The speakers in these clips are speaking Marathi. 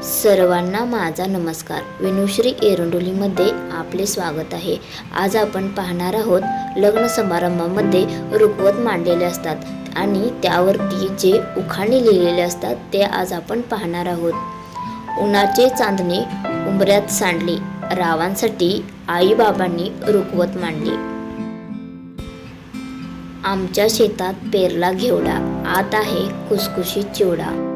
सर्वांना माझा नमस्कार. विनुश्री एरंडोलीमध्ये आपले स्वागत आहे. आज आपण पाहणार आहोत लग्न समारंभामध्ये रुखवत मांडलेले असतात आणि त्यावरती जे उखाणे लिहिलेले असतात ते आज आपण पाहणार आहोत. उन्हाचे चांदणे उंबऱ्यात सांडले, रावांसाठी आईबाबांनी रुखवत मांडली. आमच्या शेतात पेरला घेवडा, आत आहे खुसखुशीत चिवडा.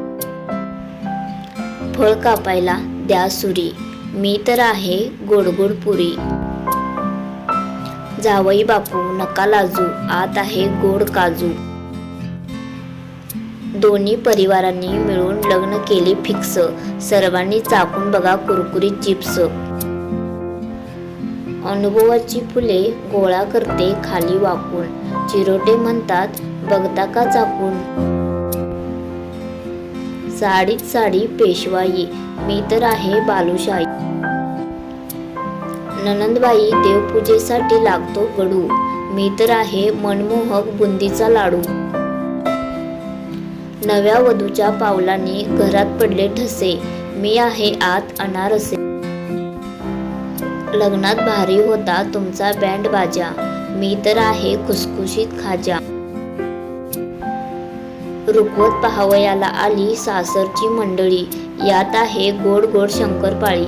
फळ कापायला द्या सुरी, मी तर आहे गोडगोड पुरी. जावई बापू नका लाजू, आत आहे गोड काजू. दोन्ही परिवारांनी मिळून लग्न केले फिक्स, सर्वांनी चाकून बघा कुरकुरीत चिप्स. अनुभवाची फुले गोळा करते खाली वाकून, चिरोटे म्हणतात बघता का चाकून. साडीत साडी पेशवाई, मी तर आहे बालुशाही. ननंदबाई देवपूजेसाठी लागतो गडू, मी तर आहे मनमोहक बुंदीचा लाडू. नव्या वधूच्या पावलांनी घरात पडले ठसे, मी आहे आत अनारसे. लग्नात भारी होता तुमचा बँड बाजा, मी तर आहे खुसखुशीत खाजा. रुखवत पाहावयाला आली सासरची मंडळी, यात आहे गोड गोड शंकरपाळी.